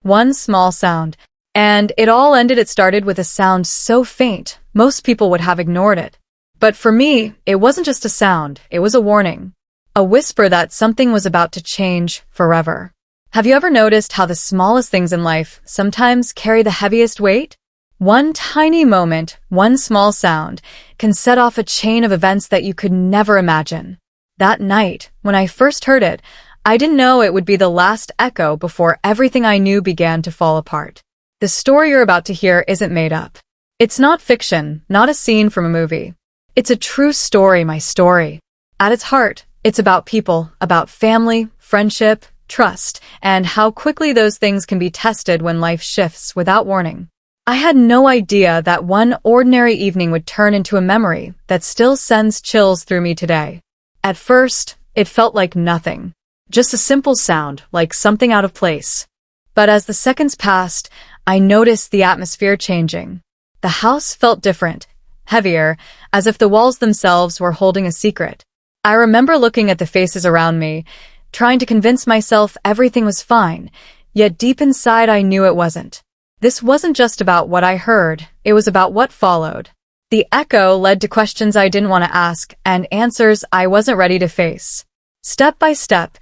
One small sound. And it started with a sound so faint, most people would have ignored it. But for me, it wasn't just a sound, it was a warning. A whisper that something was about to change forever. Have you ever noticed how the smallest things in life sometimes carry the heaviest weight? One tiny moment, one small sound, can set off a chain of events that you could never imagine. That night, when I first heard it, I didn't know it would be the last echo before everything I knew began to fall apart. The story you're about to hear isn't made up. It's not fiction, not a scene from a movie. It's a true story, my story. At its heart, it's about people, about family, friendship, trust, and how quickly those things can be tested when life shifts without warning. I had no idea that one ordinary evening would turn into a memory that still sends chills through me today. At first, it felt like nothing. Just a simple sound, like something out of place. But as the seconds passed, I noticed the atmosphere changing. The house felt different, heavier, as if the walls themselves were holding a secret. I remember looking at the faces around me, trying to convince myself everything was fine, yet deep inside I knew it wasn't. This wasn't just about what I heard, it was about what followed. The echo led to questions I didn't want to ask and answers I wasn't ready to face. Step by step,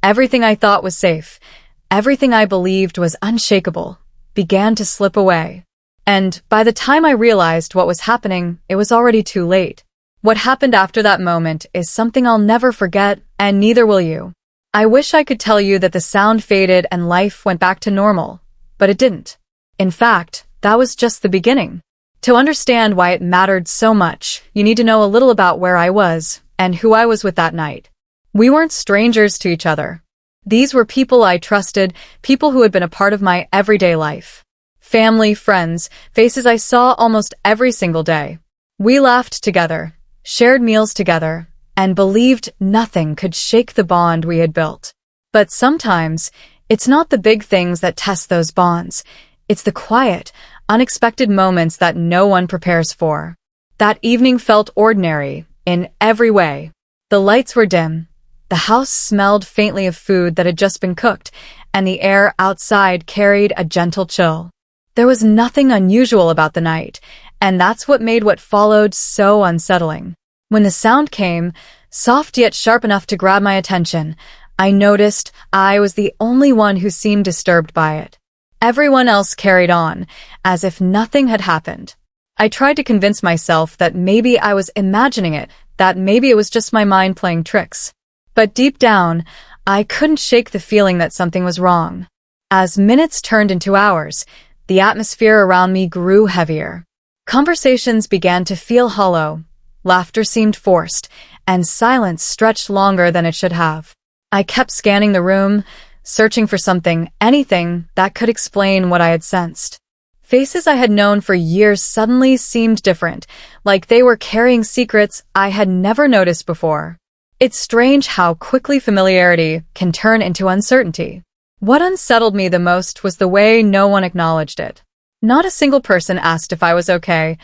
everything I thought was safe, everything I believed was unshakable, began to slip away. And by the time I realized what was happening, it was already too late. What happened after that moment is something I'll never forget, and neither will you. I wish I could tell you that the sound faded and life went back to normal, but it didn't. In fact, that was just the beginning. To understand why it mattered so much, you need to know a little about where I was and who I was with that night. We weren't strangers to each other. These were people I trusted, people who had been a part of my everyday life. Family, friends, faces I saw almost every single day. We laughed together, shared meals together, and believed nothing could shake the bond we had built. But sometimes, it's not the big things that test those bonds. It's the quiet, unexpected moments that no one prepares for. That evening felt ordinary, in every way. The lights were dim. The house smelled faintly of food that had just been cooked, and the air outside carried a gentle chill. There was nothing unusual about the night, and that's what made what followed so unsettling. When the sound came, soft yet sharp enough to grab my attention, I noticed I was the only one who seemed disturbed by it. Everyone else carried on, as if nothing had happened. I tried to convince myself that maybe I was imagining it, that maybe it was just my mind playing tricks. But deep down, I couldn't shake the feeling that something was wrong. As minutes turned into hours, the atmosphere around me grew heavier. Conversations began to feel hollow, laughter seemed forced, and silence stretched longer than it should have. I kept scanning the room, searching for something, anything, that could explain what I had sensed. Faces I had known for years suddenly seemed different, like they were carrying secrets I had never noticed before. It's strange how quickly familiarity can turn into uncertainty. What unsettled me the most was the way no one acknowledged it. Not a single person asked if I was okay.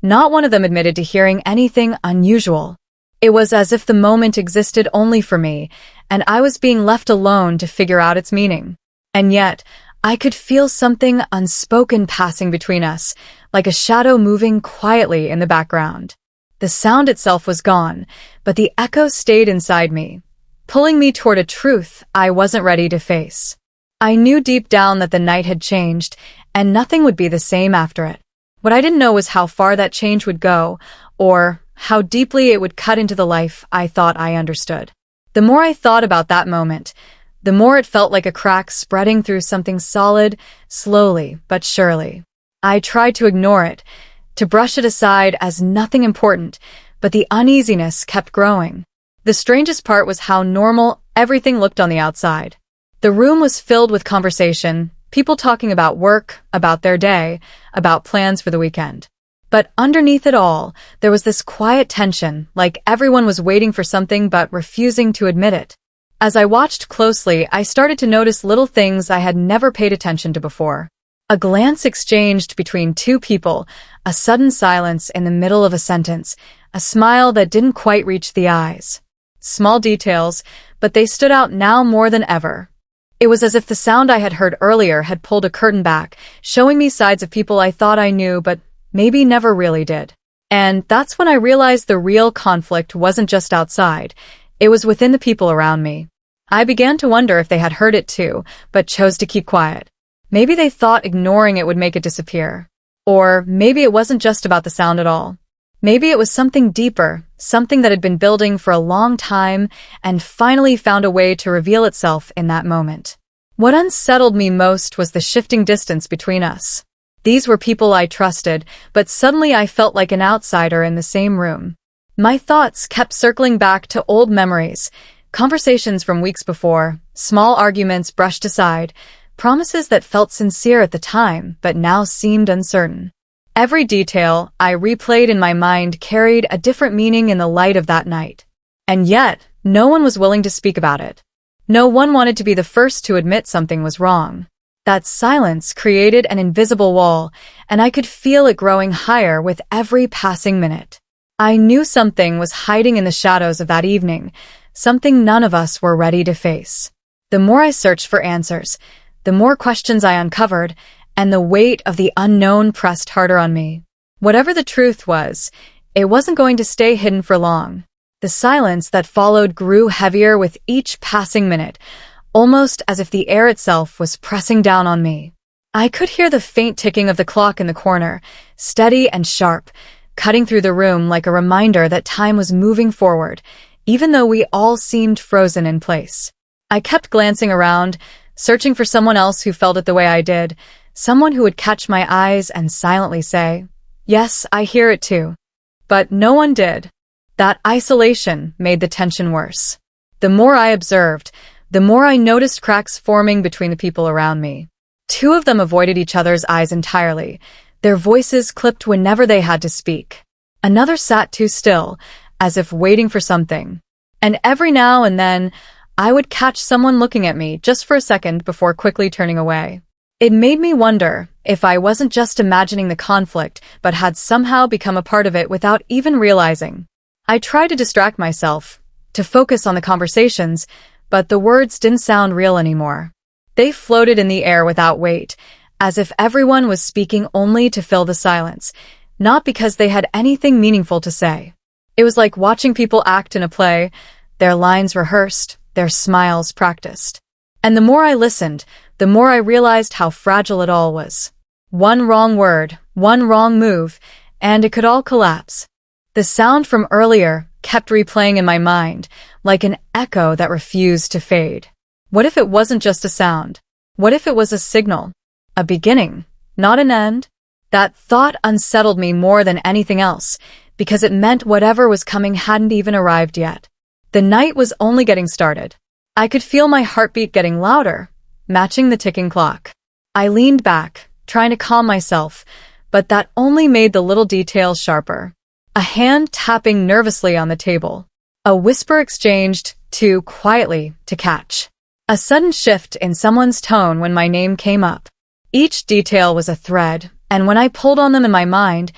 Not one of them admitted to hearing anything unusual. It was as if the moment existed only for me, and I was being left alone to figure out its meaning. And yet, I could feel something unspoken passing between us, like a shadow moving quietly in the background. The sound itself was gone, but the echo stayed inside me, pulling me toward a truth I wasn't ready to face. I knew deep down that the night had changed, and nothing would be the same after it. What I didn't know was how far that change would go, or how deeply it would cut into the life I thought I understood. The more I thought about that moment, the more it felt like a crack spreading through something solid, slowly but surely. I tried to ignore it, to brush it aside as nothing important, but the uneasiness kept growing. The strangest part was how normal everything looked on the outside. The room was filled with conversation, people talking about work, about their day, about plans for the weekend. But underneath it all, there was this quiet tension, like everyone was waiting for something but refusing to admit it. As I watched closely, I started to notice little things I had never paid attention to before. A glance exchanged between two people, a sudden silence in the middle of a sentence, a smile that didn't quite reach the eyes. Small details, but they stood out now more than ever. It was as if the sound I had heard earlier had pulled a curtain back, showing me sides of people I thought I knew but maybe never really did. And that's when I realized the real conflict wasn't just outside, it was within the people around me. I began to wonder if they had heard it too, but chose to keep quiet. Maybe they thought ignoring it would make it disappear. Or maybe it wasn't just about the sound at all. Maybe it was something deeper, something that had been building for a long time and finally found a way to reveal itself in that moment. What unsettled me most was the shifting distance between us. These were people I trusted, but suddenly I felt like an outsider in the same room. My thoughts kept circling back to old memories, conversations from weeks before, small arguments brushed aside, promises that felt sincere at the time but now seemed uncertain. Every detail I replayed in my mind carried a different meaning in the light of that night. And yet, no one was willing to speak about it. No one wanted to be the first to admit something was wrong. That silence created an invisible wall, and I could feel it growing higher with every passing minute. I knew something was hiding in the shadows of that evening, something none of us were ready to face. The more I searched for answers, the more questions I uncovered, and the weight of the unknown pressed harder on me. Whatever the truth was, it wasn't going to stay hidden for long. The silence that followed grew heavier with each passing minute, almost as if the air itself was pressing down on me. I could hear the faint ticking of the clock in the corner, steady and sharp, cutting through the room like a reminder that time was moving forward, even though we all seemed frozen in place. I kept glancing around, searching for someone else who felt it the way I did, someone who would catch my eyes and silently say, "Yes, I hear it too." But no one did. That isolation made the tension worse. The more I observed, the more I noticed cracks forming between the people around me. Two of them avoided each other's eyes entirely, their voices clipped whenever they had to speak. Another sat too still, as if waiting for something. And every now and then, I would catch someone looking at me just for a second before quickly turning away. It made me wonder if I wasn't just imagining the conflict, but had somehow become a part of it without even realizing. I tried to distract myself, to focus on the conversations, but the words didn't sound real anymore. They floated in the air without weight, as if everyone was speaking only to fill the silence, not because they had anything meaningful to say. It was like watching people act in a play, their lines rehearsed, their smiles practiced. And the more I listened, the more I realized how fragile it all was. One wrong word, one wrong move, and it could all collapse. The sound from earlier kept replaying in my mind, like an echo that refused to fade. What if it wasn't just a sound? What if it was a signal? A beginning, not an end? That thought unsettled me more than anything else, because it meant whatever was coming hadn't even arrived yet. The night was only getting started. I could feel my heartbeat getting louder, matching the ticking clock. I leaned back, trying to calm myself, but that only made the little details sharper. A hand tapping nervously on the table. A whisper exchanged, too quietly to catch. A sudden shift in someone's tone when my name came up. Each detail was a thread, and when I pulled on them in my mind,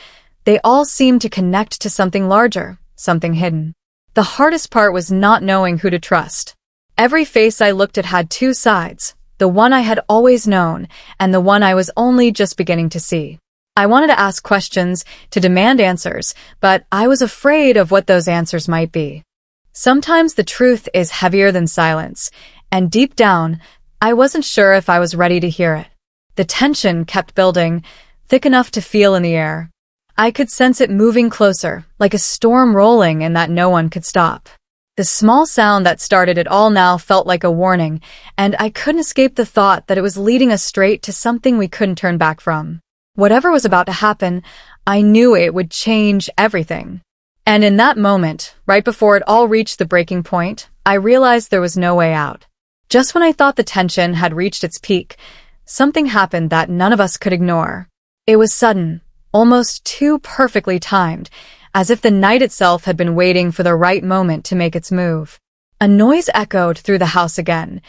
they all seemed to connect to something larger, something hidden. The hardest part was not knowing who to trust. Every face I looked at had two sides, the one I had always known, and the one I was only just beginning to see. I wanted to ask questions, to demand answers, but I was afraid of what those answers might be. Sometimes the truth is heavier than silence, and deep down, I wasn't sure if I was ready to hear it. The tension kept building, thick enough to feel in the air. I could sense it moving closer, like a storm rolling and that no one could stop. The small sound that started it all now felt like a warning, and I couldn't escape the thought that it was leading us straight to something we couldn't turn back from. Whatever was about to happen, I knew it would change everything. And in that moment, right before it all reached the breaking point, I realized there was no way out. Just when I thought the tension had reached its peak, something happened that none of us could ignore. It was sudden, almost too perfectly timed, as if the night itself had been waiting for the right moment to make its move. A noise echoed through the house again,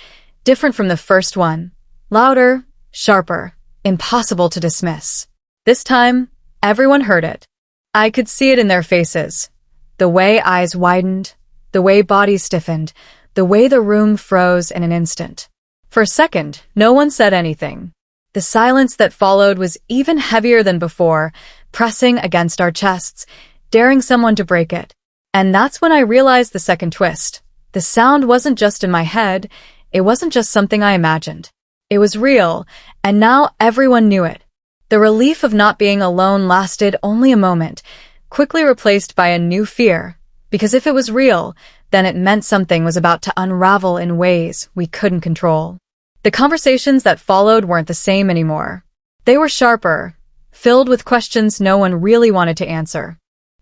different from the first one, louder, sharper, impossible to dismiss. This time, everyone heard it. I could see it in their faces. The way eyes widened, the way bodies stiffened, the way the room froze in an instant. For a second, no one said anything. The silence that followed was even heavier than before, pressing against our chests, daring someone to break it. And that's when I realized the second twist. The sound wasn't just in my head, it wasn't just something I imagined. It was real, and now everyone knew it. The relief of not being alone lasted only a moment, quickly replaced by a new fear, because if it was real, then it meant something was about to unravel in ways we couldn't control. The conversations that followed weren't the same anymore. They were sharper, filled with questions no one really wanted to answer.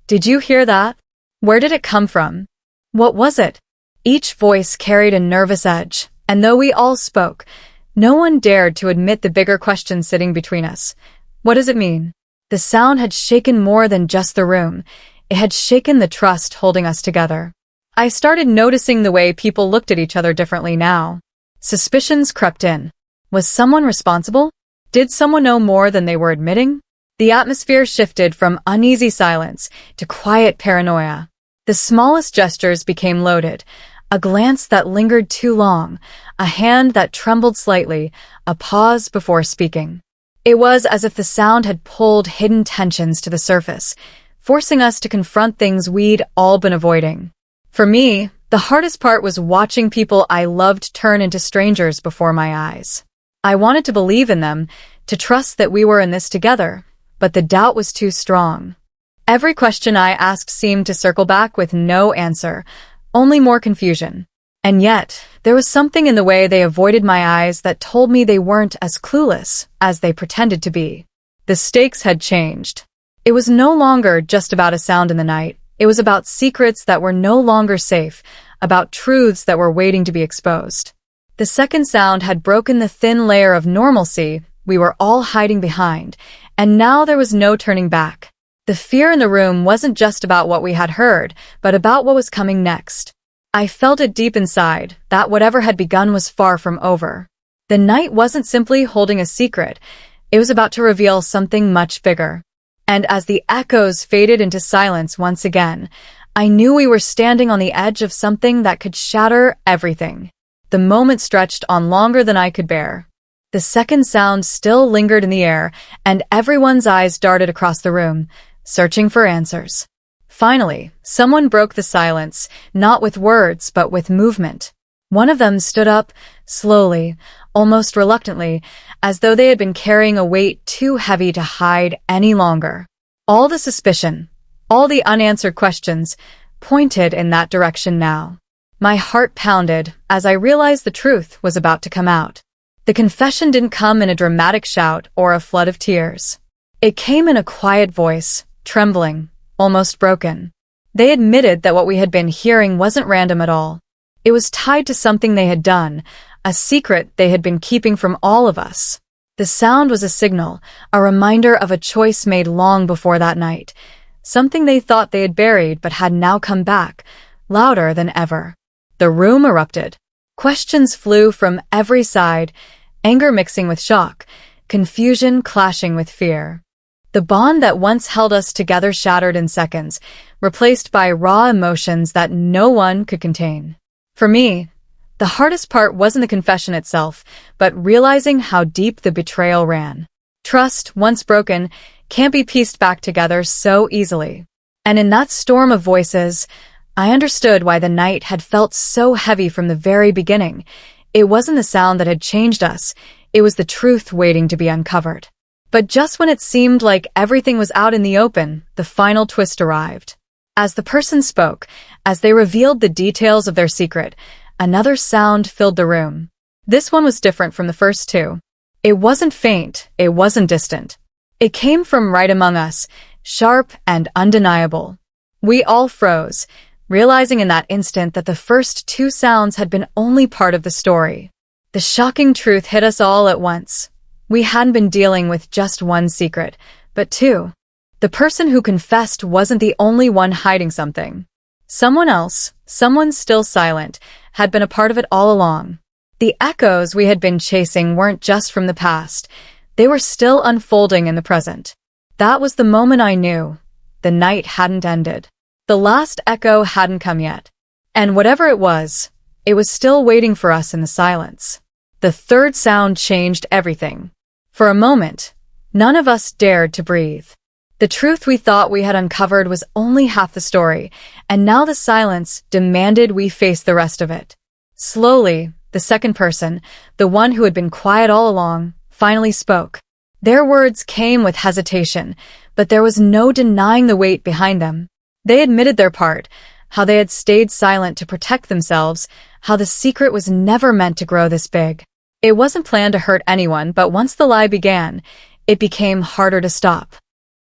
Did you hear that? Where did it come from? What was it? Each voice carried a nervous edge, and though we all spoke, no one dared to admit the bigger question sitting between us. What does it mean? The sound had shaken more than just the room. It had shaken the trust holding us together. I started noticing the way people looked at each other differently now. Suspicions crept in. Was someone responsible? Did someone know more than they were admitting? The atmosphere shifted from uneasy silence to quiet paranoia. The smallest gestures became loaded. A glance that lingered too long, a hand that trembled slightly, a pause before speaking. It was as if the sound had pulled hidden tensions to the surface, forcing us to confront things we'd all been avoiding. For me, the hardest part was watching people I loved turn into strangers before my eyes. I wanted to believe in them, to trust that we were in this together, but the doubt was too strong. Every question I asked seemed to circle back with no answer, only more confusion. And yet, there was something in the way they avoided my eyes that told me they weren't as clueless as they pretended to be. The stakes had changed. It was no longer just about a sound in the night. It was about secrets that were no longer safe, about truths that were waiting to be exposed. The second sound had broken the thin layer of normalcy we were all hiding behind, and now there was no turning back. The fear in the room wasn't just about what we had heard, but about what was coming next. I felt it deep inside, that whatever had begun was far from over. The night wasn't simply holding a secret, it was about to reveal something much bigger. And as the echoes faded into silence once again, I knew we were standing on the edge of something that could shatter everything. The moment stretched on longer than I could bear. The second sound still lingered in the air, and everyone's eyes darted across the room, searching for answers. Finally, someone broke the silence, not with words, but with movement. One of them stood up, slowly, almost reluctantly, as though they had been carrying a weight too heavy to hide any longer. All the suspicion, all the unanswered questions, pointed in that direction now. My heart pounded as I realized the truth was about to come out. The confession didn't come in a dramatic shout or a flood of tears. It came in a quiet voice, trembling, almost broken. They admitted that what we had been hearing wasn't random at all. It was tied to something they had done, a secret they had been keeping from all of us. The sound was a signal, a reminder of a choice made long before that night, something they thought they had buried but had now come back, louder than ever. The room erupted. Questions flew from every side, anger mixing with shock, confusion clashing with fear. The bond that once held us together shattered in seconds, replaced by raw emotions that no one could contain. For me, the hardest part wasn't the confession itself, but realizing how deep the betrayal ran. Trust, once broken, can't be pieced back together so easily. And in that storm of voices, I understood why the night had felt so heavy from the very beginning. It wasn't the sound that had changed us, it was the truth waiting to be uncovered. But just when it seemed like everything was out in the open, the final twist arrived. As the person spoke, as they revealed the details of their secret, another sound filled the room. This one was different from the first two. It wasn't faint, it wasn't distant. It came from right among us, sharp and undeniable. We all froze, realizing in that instant that the first two sounds had been only part of the story. The shocking truth hit us all at once. We hadn't been dealing with just one secret, but two. The person who confessed wasn't the only one hiding something. Someone else, someone still silent, had been a part of it all along. The echoes we had been chasing weren't just from the past. They were still unfolding in the present. That was the moment I knew. The night hadn't ended. The last echo hadn't come yet. And whatever it was still waiting for us in the silence. The third sound changed everything. For a moment, none of us dared to breathe. The truth we thought we had uncovered was only half the story, and now the silence demanded we face the rest of it. Slowly, the second person, the one who had been quiet all along, finally spoke. Their words came with hesitation, but there was no denying the weight behind them. They admitted their part, how they had stayed silent to protect themselves, how the secret was never meant to grow this big. It wasn't planned to hurt anyone, but once the lie began, it became harder to stop.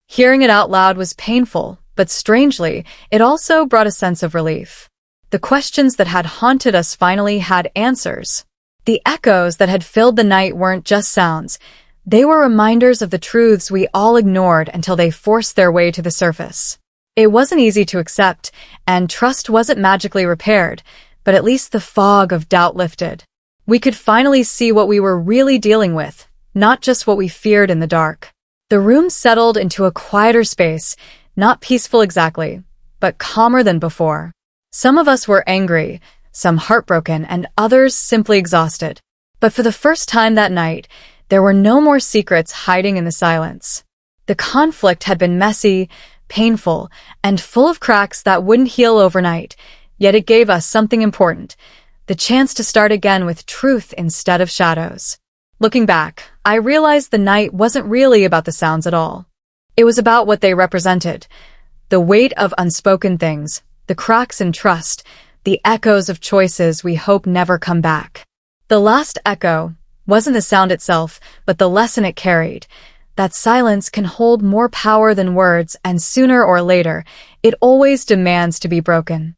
Hearing it out loud was painful, but strangely, it also brought a sense of relief. The questions that had haunted us finally had answers. The echoes that had filled the night weren't just sounds. They were reminders of the truths we all ignored until they forced their way to the surface. It wasn't easy to accept, and trust wasn't magically repaired, but at least the fog of doubt lifted. We could finally see what we were really dealing with, not just what we feared in the dark. The room settled into a quieter space, not peaceful exactly, but calmer than before. Some of us were angry, some heartbroken, and others simply exhausted. But for the first time that night, there were no more secrets hiding in the silence. The conflict had been messy, painful, and full of cracks that wouldn't heal overnight, yet it gave us something important, the chance to start again with truth instead of shadows. Looking back, I realized the night wasn't really about the sounds at all. It was about what they represented. The weight of unspoken things, the cracks in trust, the echoes of choices we hope never come back. The last echo wasn't the sound itself, but the lesson it carried. That silence can hold more power than words, and sooner or later, it always demands to be broken.